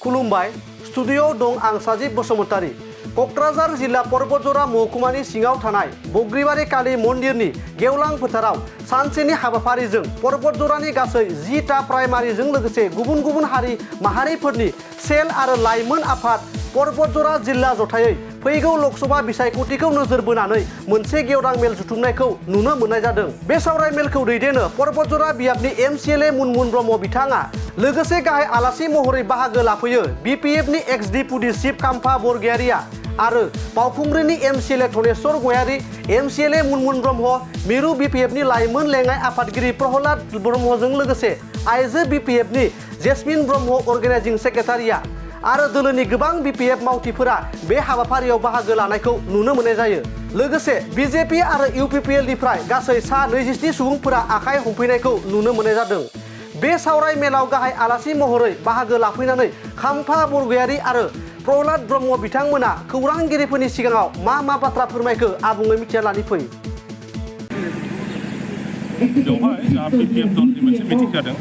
खुलुमबाय स्टुडिअ दं आं साजिब बसुमतारी कक्राझार जिल्ला पर्बतजरा महकुमानि सिङाव थानाय बग्रिबारि काली मन्दिरनि गेवलां फोथाराव सानसेनि हाबाफारिजों पर्बतजरानि गासै 10टा प्राइमारिजों लोगोसे गुबुन गुबुन हारि माहारिफोरनि सेल आरो लाइमोन आफाद पर्बतजरा जिल्ला जथायै फैगौ लोकसभा बिसायख'थिखौ नोजोर बोनानै मोनसे गेवलां मेल जुथुमनायखौ नुनो मोननाय जादों। बे सावराय मेलखौ दैदेनो पर्बतजरा बियाबनि एमसिएलए मुनमुन ब्रह्म बिथाङा लोगोसे गाहाय आलासि महरै बाहागो लाफैयो बिपिएफनि एक्स डिपुटि चिफ काम्फा बरगयारिया आरो बावखुंग्रिनि एमसिएलए धनेश्वर गयारी, एमसिएलए मुनमुन ब्रह्म, मिरु बिपिएफनि लाइमोन लेङाइ आफादगिरि प्रहलाद ब्रह्मजों लोगोसे आइजो बिपिएफनि जेसमिन ब्रह्म अर्गेनाइजिं सेक्रेटारिया आरो दोलोनि गोबां बिपिएफ मावथिफोरा बे हाबाफारियाव बाहागो लानायखौ नुनो मोननाय जायो। लोगोसे बिजेपि आरो इउपिपिएलनिफ्राय गासै सा 27 सुबुंफोरा आखाइ हमफैनायखौ नुनो मोननाय जादों। बे सावराय मेलाव गाहाय आलासि महरै बाहागो लाफैनानै खाम्फा बरगयारी आरो प्रहलाद ब्रह्म बिथांमोना खौरांगिरिफोरनि सिगाङाव मा बाथ्रा फोरमायखो आबुङै मिथिना लानि फै। बेवहाय जोंहा बिपिएफ दलनि मोनसे मिटिं जादों।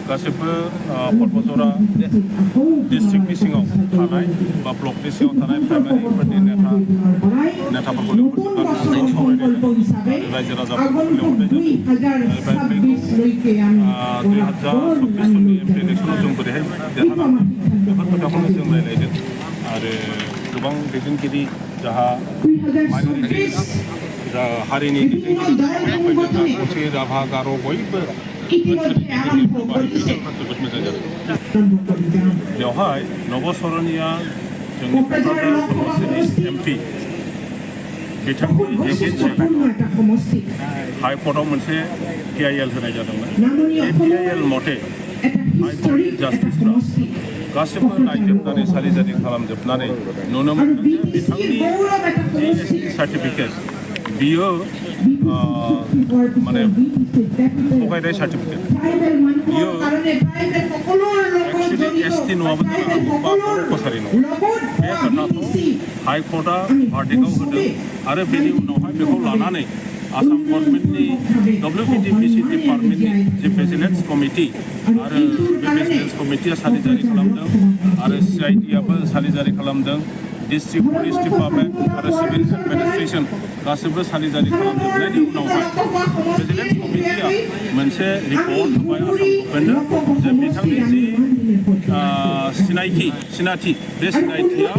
गासैबो पर्बतजरा डिस्ट्रिक्टनि सिङाव थानाय बा ब्लकनि सिङाव थानाय प्राइमारिफोरनि नेताफोरखौ लिंहरजोबनानै सावरायनाय रायजो राजाफोरखौ लिंहरनाय जादों। बेनिफ्राय फैगौ 2024 सननि एमपि इलेक्सनाव जों बोरैहाय देरहानांगौ बेफोर खोथाखौनो जों रायज्लायदों आरो गोबां दैदेनगिरि जाहा माइन'रिटि हारिनि दैदेनगिरि राभा गार' बयबो जोबोद मोजां जादों। बेवहाय नबसरनिया जोंनि क'क्राझार समस्टिनि एमपि बिथांनि एजेन्सि हाइकर्टआव मोनसे PIL होनाय जादोंमोन। बे PIL मथे हाइकर्टनि जास्टिसफ्रा गासिबो नायजोबनानै सालिजारि खालामजोबनानै नुनो मोनदों जे बिथांनि GST सार्टिफिकेट बियो माने थगायनाय सार्टिफिकेट बियो एक्चुअलि ST नङाबो जानो हागौ बा बर' कसारि नङा। बे खोथाखौ हाइकर्टआ भार्डिक्टआव होदों आरो बेनि उनावहाय बेखौ लानानै आसाम गभर्नमेन्टनि WPTBC डिपार्टमेन्टनि जे भिजिलेन्स कमिटि आरो बे भिजिलेन्स कमिटिया सालिजारि खालामदों आरो CID आबो सालिजारि खालामदों। डिस्ट्रिक्ट पुलिस डिपार्टमेन्ट आरो सिभिल एडमिनिस्ट्रेसन गासिबो सालिजारि खालामजोबनायनि उनावहाय भिजिलेन्स कमिटिया मोनसे रिपर्ट होबाय आसाम गभर्नमेन्टनो जे बिथांनि जि सिनायथि बे सिनायथिया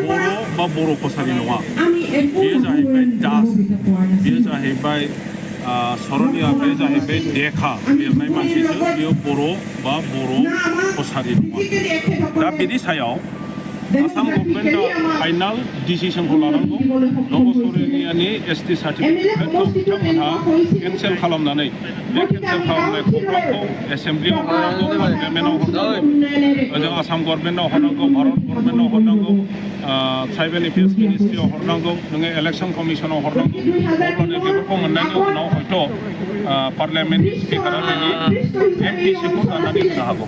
बर' बा बर' कसारि नङा। बेयो जाहैबाय दास, बेयो जाहैबाय सरनिया, बे जाहैबाय देखा लिरनाय मानसिसो, बेयो बर' बा बर' कसारि नङा। दा बेनि सायाव आसाम गभर्नमेन्टआ फाइनाल डिसिसनखौ लानांगौ। नबसरनियानि ST सार्टिफिकेटखौ बिथांमोनहा केन्सेल खालामनानै बे केन्सेल खालामनाय खौरांखौ एसेम्ब्लियाव हरनांगौ, पार्लियामेन्टआव हरनांगौ, ओजों आसाम गभर्नमेन्टआव हरनांगौ, भारत गभर्नमेन्टआव हरनांगौ, ट्राइबेल एफेयार्स मिनिस्ट्रियाव हरनांगौ, नोङो इलेक्सन कमिसनाव हरनांगौ। अब्लानो बेफोरखौ मोननायनि उनाव हयथ' पार्लियामेन्टनि स्पिकारा बेनि MPCखौ दानानै होनो हागौ।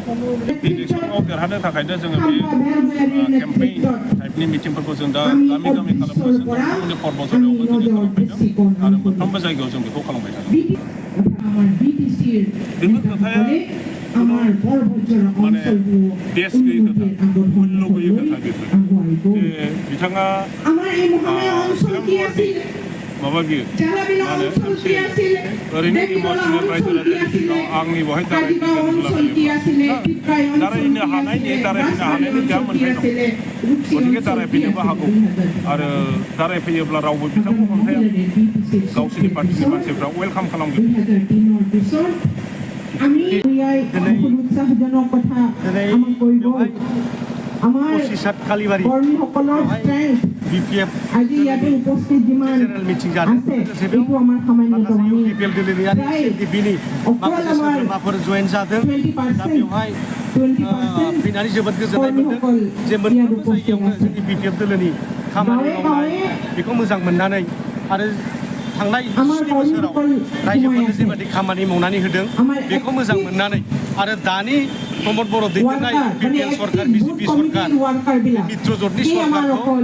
इलेक्सनाव देरहानो थाखायनो जोङो बे केम्पेइन टाइपनि मिटिंफोरखौ जों दा गामि खालामगासिनो दं। जोंनि पर्बतजरायावबो दिनै खालामबाय दं आरो मोनफ्रोमबो जायगायाव जों बेखौ खालामबाय थादों। बेफोर खोथाया माने बेस गैयै खोथा, मुल्य गैयै खोथा बेफोर। जे बिथाङा चिरां गुवाहाटि माबा बियो मा होनो ओरैनो इमसनेल रायजो राजानि सिगाङाव आंनि बेवहाय दारायहैनो हानायनि दा मोनथाय दं। गतिके दारायफैनोबो हागौ आरो दारायफैयोब्ला रावबो बिथांखौ हमथाया। गावसोरनि पार्टिनि मानसिफ्रा वेलकाम खालामगोन। पसिसात कालीबारि BPF जेनेरेल मिटिं जादों। लोगोसे बेयाव माखासे UPPL दोलोनि आरो SNDPनि माखासे सोद्रोमाफोर जयेन जादों। दा बेवहाय फैनानै जोबोद गोजोननाय मोन्दों जे मोनफ्रोमबो जायगायावनो जोंनि BPF दोलोनि खामानि मावनाय बेखौ मोजां मोननानै आरो थांनाय 7 बोसोराव रायजोफोरनो जेबायदि खामानि मावनानै होदों बेखौ मोजां मोननानै आरो दानि प्रमद बर' दैदेननाय UPPL सरकार, BJP सरकार, मित्र जथनि सरकारखौ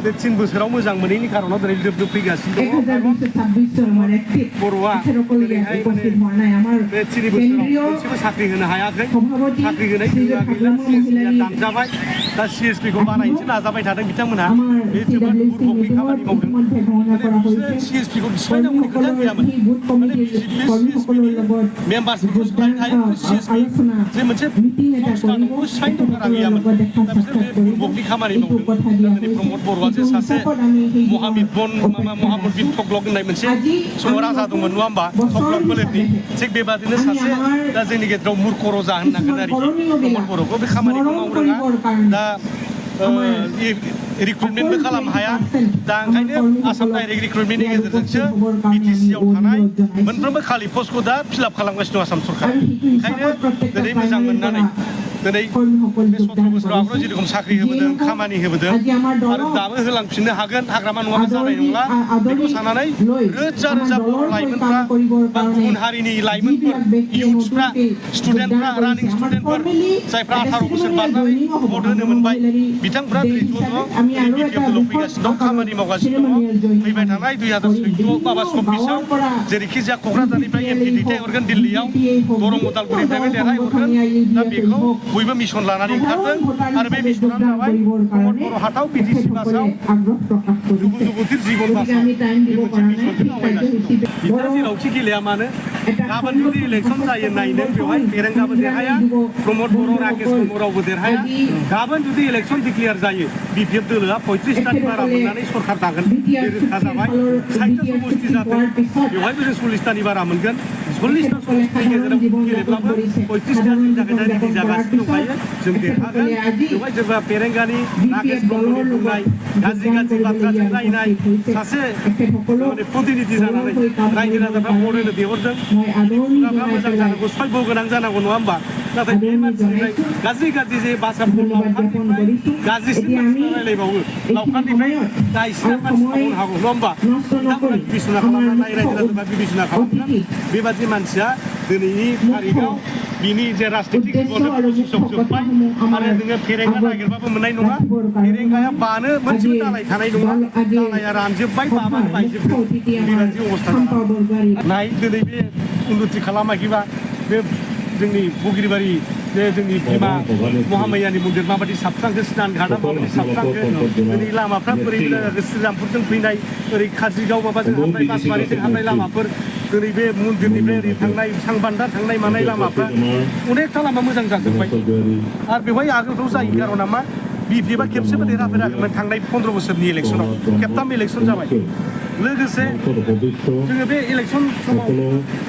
बे 3 बोसोराव मोजां मोनैनि खारनाव दिनै लोब फैगासिनो दङ 1226 बर'आ কলিয়া উপস্থিত হোৱা নাই আমাৰ बे 3 बोसोराव मोनसेबो साख्रि होनो हायाखै সভাপতি साख्रि होनाय শ্ৰীযুত गैला হাগ্ৰামৰ মহিলাৰী दानजाबाय दा CSP खौ बानायनोसो नाजाबाय थादों बिथांमोनहा আমাৰ बे जोबोद CWC बुरबकनि মিটিঙত खामानि मावदों ইতিমধ্যে ঘোষণা কৰা হৈছে CSP खौ सिफायनांगौनि खोथा কৰ্মীসকলৰ गैयामोन সেই বুথ কমিটিৰ কৰ্মীসকলৰ লগত मेम्बार्सफोरखौ सोलायनो हायो CSP আলোচনা जे मोनसे মিটিং এটা संस्था কৰিব दंखौ सिफायनो दरकारा তেখেতসকলৰ गैयामोन লগত দেখা दा बिसोर साक्षाৎ बे কৰিব बुरबकनि खामानि এইটো मावदों কথা দিয়া दिनै হৈছে प्रमद बर'आ जे কিন্তু सासे হিচাপত আমি সেই महामित बन महामन्दिर थग्लक होननाय मोनसे समाव राजा दंमोन नङा होमबा थग्लक फोलेरनि थिग बेबादिनो सासे दा जोंनि गेजेराव मुर्ख रजा होननांगोन आरोखि प्रमद बर'खौ बे खामानिखौ मावनो रोङा दा रिक्रुटमेन्टबो खालामनो हाया दा ओंखायनो आसाम डाइरेक्ट रिक्रुटमेन्टनि गेजेरजोंसो बिटिसिआव थानाय मोनफ्रोमबो खालि पस्टखौ दा फिलआप खालामगासिनो दं आसाम सरकारा ओंखायनो दिनै मोजां मोननानै दिनै बे 17 बोसोराव आगोलाव जेरखम साख्रि होबोदों खामानि होबोदों आरो दाबो होलांफिननो हागोन हाग्रामा नङाबा जानाय नंला बेखौ साननानै रोजा रोजा बर' लाइमोनफ्रा बा गुबुन हारिनि लाइमोनफोर इयुथ्सफ्रा स्टुडेन्टफ्रा रानिं स्टुडेन्टफोर जायफ्रा 18 बोसोर बारनानै भट होनो मोनबाय बिथांफ्रा दिनै ज' ज' बिटिएफआव फैगासिनो दं खामानि मावगासिनो दङ फैबाय थानाय 2024 जेरैखि जाया क'क्राझारनिफ्राय एमपि दैथायहरगोन दिल्लीयाव दरं उदालगुरिनिफ्रायबो देरहायहरगोन दा बेखौ बयबो मिशन लानानै ओंखारदों आरो बे मिशनानो जाबाय प्रमद बर' हाथाव बिटिसि बासाव जुगु जुगुथिर जीवन बासाव बे मोनसे मिशनजों आवगायगासिनो दं बिथाङा जेरावखि गेलेया मानो गाबोन जुदि इलेक्सन जायो नायनो बेवहाय बेरेंगाबो देरहाया प्रमद बर' राकेश ब्रह्म रावबो देरहाया गाबोन जुदि इलेक्सन डिक्लेयार जायो बिपिएफ दोलोआ 35टानि बारा मोननानै सरकार दागोन बे रोखा जाबाय 60टा समष्टि जादों बेवहायबो जों 40टानि बारा मोनगोन 40टा समष्टिनि गेजेराव गेलेब्लाबो 35टा जोंनि थाखाय दा रेडि जागासिनो दंखायो जों देरहागोन बेवहाय जोंहा बेरेंगानि राकेश ब्रह्मनि बुंनाय गाज्रि गाज्रि बाथ्राजों रायनाय सासे प्रतिनिधि जानानै रायजो राजाफ्रा भट होनो बिहरदों बिनि खुगाफ्रा मोजां जानांगौ सयब गोनां जानांगौ नङा होमबा नाथाय बे मानसिनिफ्राय गाज्रि गाज्रि जे बाथ्राफोर लावखारनिफ्राय गाज्रिसिन मानसिफ्रा रायलायबावो लावखारनिफ्राय दा इसिना मानसि थाबावनो हागौ नङा होमबा बिथांमोना बिबिचना खालामनानै रायजो राजाफ्रा बिबिचना खालामगोन बेबादि मानसिया दिनैनि तारिखाव बिनि जे राजनितिक जिबन पसिसआव जोब्बाय आरो नोङो फेरेंगा नागिरबाबो मोननाय नङा फेरेंगाया बानो मोनसेबो दालाय थानाय नङा दालाया रानजोब्बाय बाबानो बायजोबगोन बेबादि अबस्था नाय दिनै बे उन्नति खालामाखैबा बे जोंनि बगिरिबारि जे जोंनि बिमा महामायानि मन्दिर माबायदि साबस्रांखो स्नान घाटआ माबायदि साबस्रांखो दिनै लामाफ्रा बोरै श्रीरामपुरजों फैनाय ओरै काजलगाव माबाजों हाबनाय बासबारिजों हाबनाय लामाफोर दिनै बे मन्दिरनिफ्राय ओरै थांनाय सांबान्दा थांनाय मानाय लामाफ्रा अनेकथा लामा मोजां जाजोब्बाय आरो बेवहाय आगोलफ्राव जायो खारना मा बिपिएफआ खेबसेबो देरहाफेराखैमोन थांनाय 15 बोसोरनि इलेक्सनाव खेबथाम इलेक्सन जाबाय लोगोसे जोङो बे इलेक्सन समाव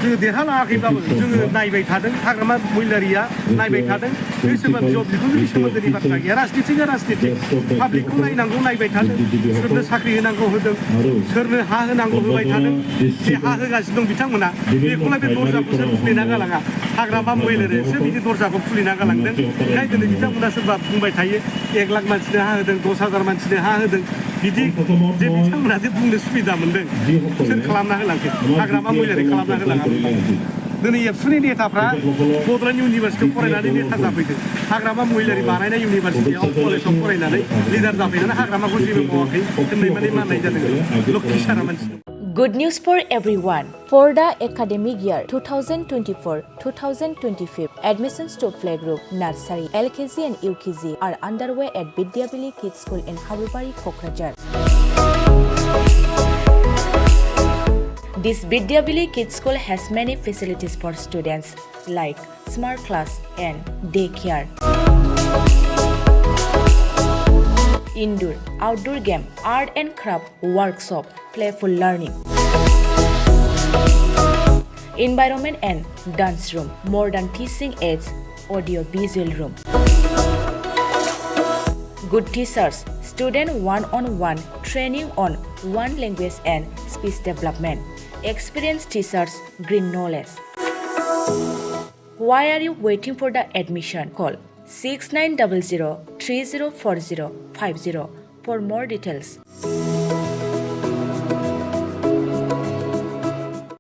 जोङो देरहालाङाखैब्लाबो जोङो नायबाय थादों हाग्रामा महिलारिया नायबाय थादों बे सोरबा बिहाव बिखुनजोनि सोमोन्दोनि बाथ्रा गैया राजनितिकआ राजनितिक पाब्लिकखौ नायनांगौ नायबाय थादों सोरनो साख्रि होनांगौ होदों सोरनो हा होनांगौ होबाय थादों जे हा होगासिनो दं बिथांमोना बेखौलाय बे दरजाखौसो खुलिना गालाङा हाग्रामा महिलारियासो बिदि दरजाखौ खुलिना गालांदों ओंखायनो दिनै बिथांमोना सोरबा बुंबाय थायो 1 लाख मानसिनो हा होदों 10,000 मानसिनो हा होदों बिदि जे बिथांमोना जे बुंनो सुबिदा मोनदों सोर खालामना होलांखो हाग्रामा महिलारि खालामना होलाङा दिनै एबसुनि नेताफ्रा बड'लेण्ड इउनिभारसिटियाव फरायनानै नेता जाफैदों हाग्रामा महिलारि बानायनाय इउनिभारसिटियाव कलेजाव फरायनानै लिडार जाफैनानै हाग्रामाखौ जेबो मावाखै होननाय माने माननाय जादों लक्ष्मी सारा मानसि Good news for everyone. For the academic year 2024-2025, admissions to playgroup, nursery, LKG and UKG are underway at Vidyavili Kids School in Habubari, Kokrajhar. This Vidyavili Kids School has many facilities for students like smart class and daycare. Indoor, outdoor game, art and craft workshop, playful learning. Environment and dance room, modern teaching aids, audio visual room. Good teachers, student one-on-one training on one language and speech development. Experienced teachers, green knowledge. Why are you waiting for the admission? Call 6900 304050 for more details.